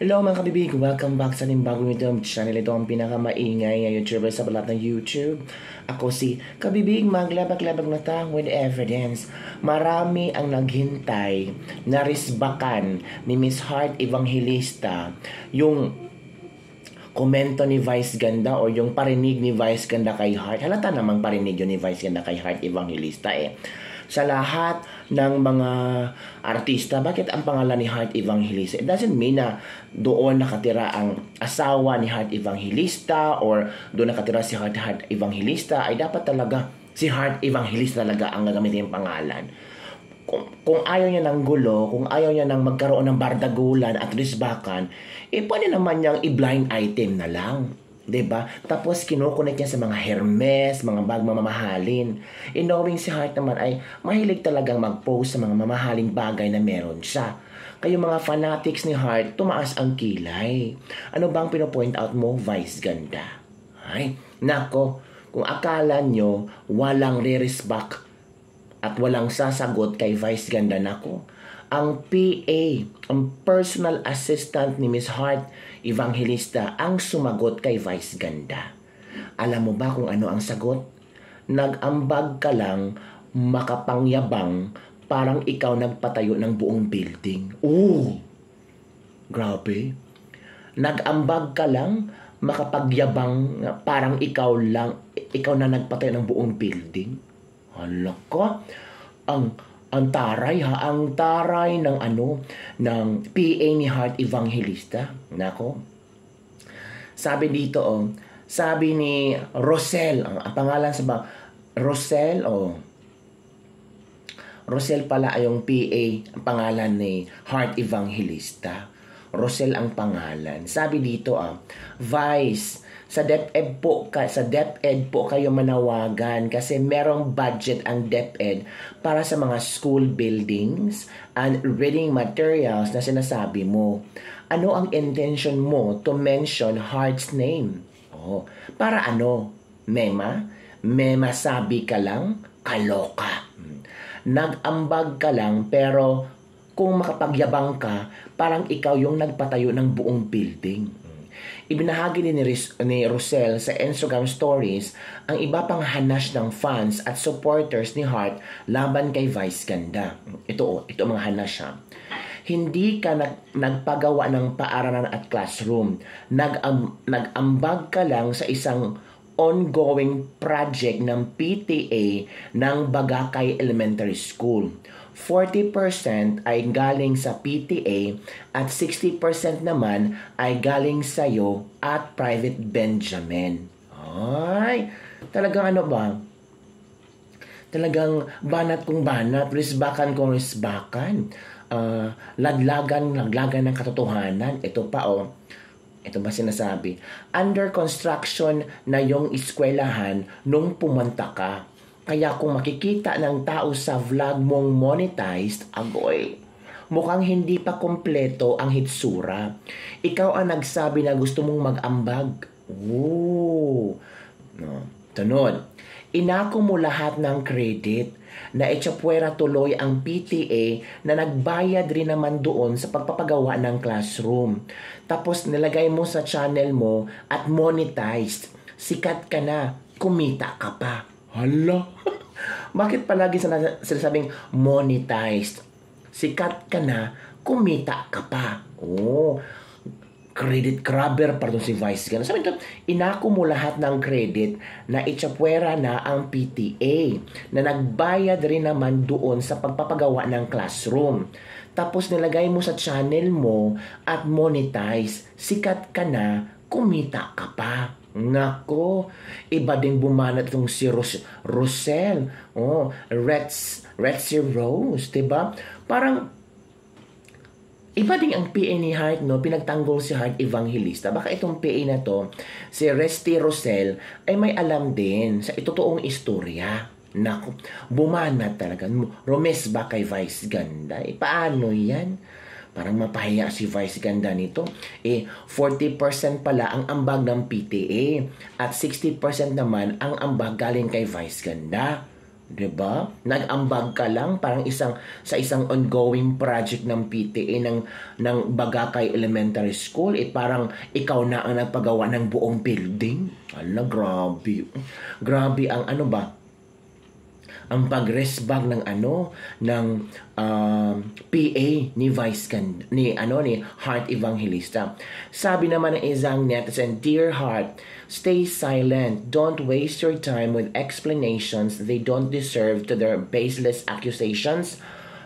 Hello mga kabibig, welcome back sa ating bagong YouTube channel. Ito ang pinakamaingay na YouTuber sa balat ng YouTube. Ako si Kabibig, maglabag-labag na tang with evidence. Marami ang naghintay na risbakan ni Miss Heart Evangelista yung komento ni Vice Ganda o yung parinig ni Vice Ganda kay Heart. Halata namang parinig yun ni Vice Ganda kay Heart Evangelista sa lahat ng mga artista, bakit ang pangalan ni Heart Evangelista? It doesn't mean na doon nakatira ang asawa ni Heart Evangelista or doon nakatira si Heart Evangelista. Ay dapat talaga si Heart Evangelista talaga ang gagamitin yung pangalan. Kung ayaw niya ng gulo, kung ayaw niya ng magkaroon ng bardagulan at risbakan, pwede naman niyang i-blind item na lang. Diba? Tapos kinukunik niya sa mga Hermes, mga bag mamahalin. Knowing si Heart naman ay mahilig talagang mag-post sa mga mamahaling bagay na meron siya. Kayo mga fanatics ni Heart, tumaas ang kilay. Ano bang pinopoint out mo, Vice Ganda? Ay, nako, kung akala nyo walang re-respect at walang sasagot kay Vice Ganda, nako, ang PA, ang personal assistant ni Miss Heart Evangelista ang sumagot kay Vice Ganda. Alam mo ba kung ano ang sagot? Nag-ambag ka lang, makapangyabang, parang ikaw nagpatayo ng buong building. Ooh! Grabe. Nag-ambag ka lang, makapagyabang, parang ikaw na nagpatayo ng buong building. Hala ka, ang taray ng ng PA ni Heart Evangelista. Nako. Sabi dito sabi ni Rosel, ang pangalan sa Rosel Rosel pala ay yung PA, ang pangalan ni Heart Evangelista. Rosel ang pangalan. Sabi dito Vice, sa DepEd po kayo manawagan kasi merong budget ang DepEd para sa mga school buildings and reading materials na sinasabi mo. Ano ang intention mo to mention Heart's name? Para ano? Mema sabi ka lang, kaloka. Nag-ambag ka lang pero kung makapagyabang ka, parang ikaw yung nagpatayo ng buong building. Ibinahagi din ni Rosel sa Instagram stories ang iba pang hanas ng fans at supporters ni Heart laban kay Vice Ganda. Ito mga hanas siya. Hindi ka nagpagawa ng paaralan at classroom. Nag-ambag ka lang sa isang ongoing project ng PTA ng Bagakay Elementary School. 40% ay galing sa PTA at 60% naman ay galing sa iyo at Private Benjamin. Ay, talagang Talagang banat kung banat, risbakan kung risbakan. Laglagan ng katotohanan. Ito pa ito ba sinasabi? Under construction na yung eskwelahan nung pumunta ka. Kaya kung makikita ng tao sa vlog mong monetized, mukhang hindi pa kompleto ang hitsura. Ikaw ang nagsabi na gusto mong mag-ambag. Tunod. Inako mo lahat ng credit na itsapwera tuloy ang PTA na nagbayad rin naman doon sa pagpapagawa ng classroom. Tapos nilagay mo sa channel mo at monetized. Sikat ka na, kumita ka pa. Hala! Bakit palagi sinasabing monetized? Sikat ka na, kumita ka pa. Credit grabber pa si Vice Ganda. Sabi ito, inako mo lahat ng credit na itsapwera na ang PTA na nagbayad rin naman doon sa pagpapagawa ng classroom. Tapos nilagay mo sa channel mo at monetize. Sikat ka na, kumita ka pa. Nako, iba din bumanat itong si Rosel. Retzi Rose, diba? Parang iba din ang PA ni Heart, pinagtanggol si Heart Evangelista. Baka itong PA na to, si Resty Rosel, ay may alam din sa itotoong istorya. Naku, bumanat talaga. Romes ba kay Vice Ganda? Paano yan? Parang mapahiya si Vice Ganda nito. 40% pala ang ambag ng PTA at 60% naman ang ambag galing kay Vice Ganda. 'Diba? Nag-ambag ka lang parang sa isang ongoing project ng PTA ng Bagakay Elementary School, parang ikaw na ang nagpagawa ng buong building. Ala, grabe. Grabe ang ano ba? Ang pag-resbag ng PA ni ni Heart Evangelista. Sabi naman ng isang netizen, "Dear Heart, stay silent. Don't waste your time with explanations they don't deserve to their baseless accusations.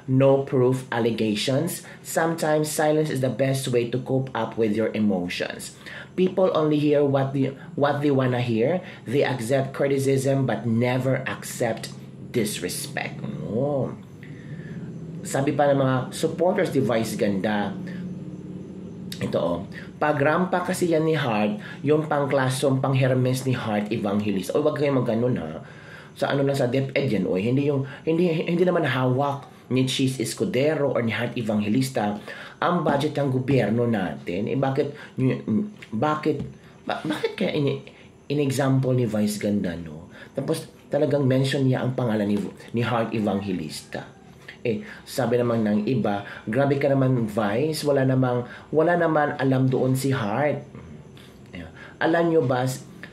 No proof allegations. Sometimes silence is the best way to cope up with your emotions. People only hear what they wanna hear. They accept criticism but never accept disrespect." Oh. Sabi pa ng mga supporters ni Vice Ganda, ito pagrampa kasi yan ni Heart, yung pangklasong pang Hermes ni Heart Evangelist. O wag kayong magganon ha. Sa sa DepEd yan, hindi naman hawak ni Cheese Escudero or ni Heart Evangelista ang budget ng gobyerno natin. Bakit kaya in-example ni Vice Ganda, no? Tapos talagang mention niya ang pangalan ni Heart Evangelista. Sabi naman ng iba, grabe ka naman Vice, wala naman alam doon si Heart. Alam nyo ba,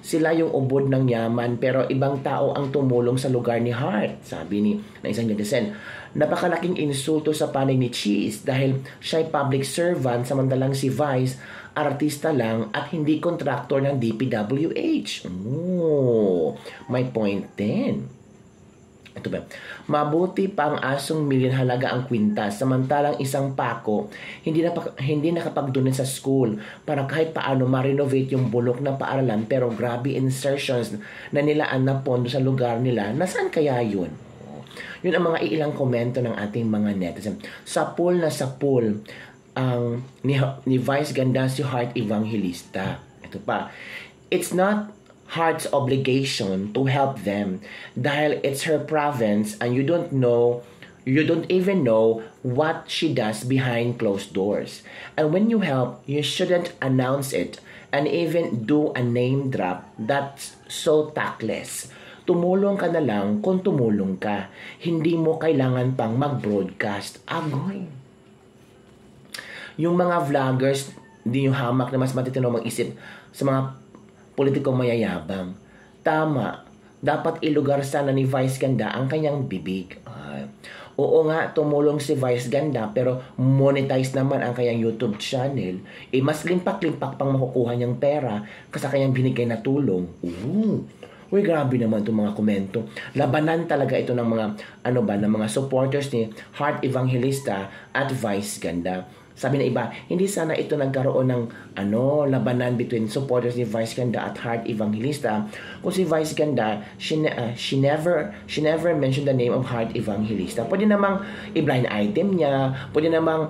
sila yung ubod ng yaman pero ibang tao ang tumulong sa lugar ni Heart. Sabi ng isang netizen, napakalaking insulto sa panig ni Cheese dahil siya'y public servant samantalang si Vice artista lang at hindi kontraktor ng DPWH. May point din. Ito ba? Mabuti pa ang asong milyon halaga ang kwintas samantalang isang pako hindi nakapagdunin sa school para kahit paano ma-renovate yung bulok na paaralan, pero grabe insertions na nilaan na pondo sa lugar nila. Nasaan kaya yun? Yun ang mga ilang komento ng ating mga netizen. Sa pool ang ni Vice Ganda si Heart Evangelista. Ito pa. It's not Heart's obligation to help them dahil it's her province and you don't even know what she does behind closed doors. And when you help, you shouldn't announce it and even do a name drop. That's so tactless. Tumulong ka na lang kung tumulong ka. Hindi mo kailangan pang mag-broadcast. Agoy. Yung mga vloggers, hindi yung hamak na mas matitino mag-isip sa mga politikong mayayabang. Tama, dapat ilugar sana ni Vice Ganda ang kanyang bibig. Oo nga, tumulong si Vice Ganda pero monetize naman ang kanyang YouTube channel. Mas limpak-limpak pang makukuha niyang pera kasi kanyang binigay na tulong. Uy, grabe naman itong mga komento. Labanan talaga ito ng mga ng mga supporters ni Heart Evangelista at Vice Ganda. Sabi na iba, hindi sana ito nagkaroon ng labanan between supporters ni Vice Ganda at Heart Evangelista. Kung si Vice Ganda, she never mentioned the name of Heart Evangelista. Pwede namang i-blind item niya, pwede namang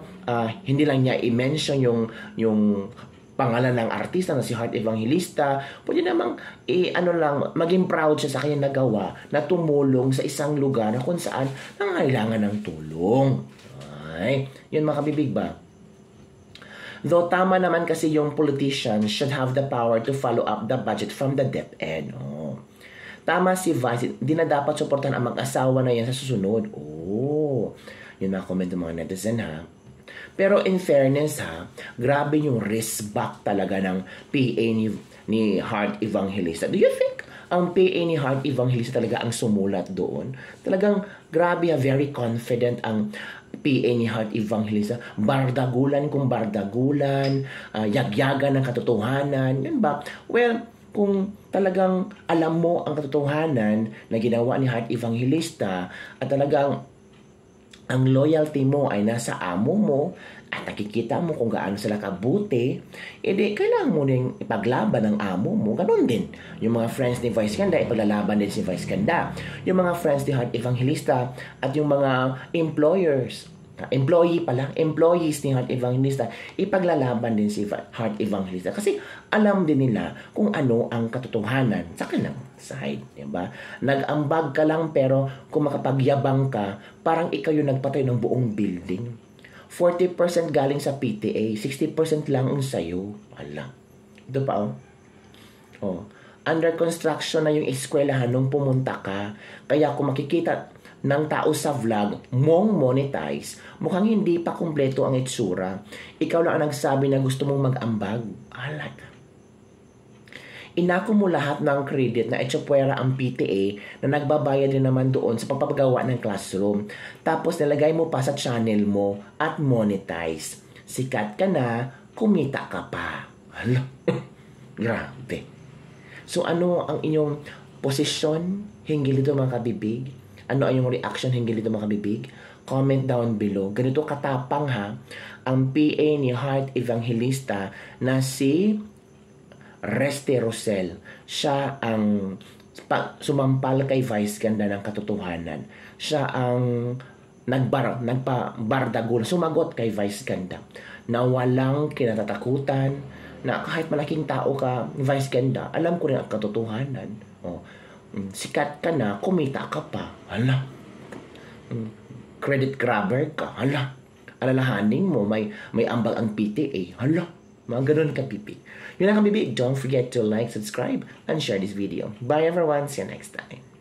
hindi lang niya i-mention yung pangalan ng artista na si Heart Evangelista. Pwede namang maging proud siya sa kanyang nagawa na tumulong sa isang lugar na kung saan nangangailangan ng tulong. Yun mga kabibig ba? Though tama naman kasi yung politicians should have the power to follow up the budget from the DepEd. Tama si Vice, di na dapat suportahan ang mag-asawa na yan sa susunod. Yun mga comment ng mga netizen ha. Pero in fairness ha, grabe yung risk back talaga ng PA ni Heart Evangelista. Do you think ang PA ni Heart Evangelista talaga ang sumulat doon? Talagang grabe very confident ang PA ni Heart Evangelista. Bardagulan kung bardagulan, yagyagan ng katotohanan. Yun ba? Well, kung talagang alam mo ang katotohanan na ginawa ni Heart Evangelista at talagang ang loyalty mo ay nasa amo mo at nakikita mo kung gaano sila kabuti, edi kailangan mo rin ipaglaban ng amo mo. Ganon din. Yung mga friends ni Vice Ganda, ipaglalaban din si Vice Ganda. Yung mga friends ni Heart Evangelista at yung mga employees ni Heart Evangelista, ipaglalaban din si Heart Evangelista. Kasi alam din nila kung ano ang katotohanan sa kanilang side. Diba? Nag-ambag ka lang pero kung makapagyabang ka, parang ikaw yung nagpatay ng buong building. 40% galing sa PTA, 60% lang ang sayo. Ala. Ito pa Under construction na yung eskwelahan nung pumunta ka. Kaya kung makikita ng tao sa vlog, mong monetize, mukhang hindi pa kumpleto ang itsura. Ikaw lang ang nagsabi na gusto mong mag-ambag. Alak. Inako mo lahat ng credit na etsopwera ang PTA na nagbabayad din naman doon sa pagpapagawa ng classroom. Tapos nilagay mo pa sa channel mo at monetize. Sikat ka na, kumita ka pa. Hala. Grabe. So ano ang inyong posisyon hinggil dito mga kabibig? Ano ang inyong reaction hinggil dito mga kabibig? Comment down below. Ganito katapang ha, ang PA ni Heart Evangelista na si Reste Rosel. Siya ang sumampal kay Vice Ganda ng katotohanan. Siya ang nagpabardagul, sumagot kay Vice Ganda na walang kinatatakutan, na kahit malaking tao ka, Vice Ganda, alam ko rin ang katotohanan. Oh, sikat ka na, kumita ka pa. Hala. Credit grabber ka. Hala. Alalahanin mo, may ambag ang PTA. Hala. Mga ganun ka, pipi. Yun lang, kabibig. Don't forget to like, subscribe, and share this video. Bye everyone. See you next time.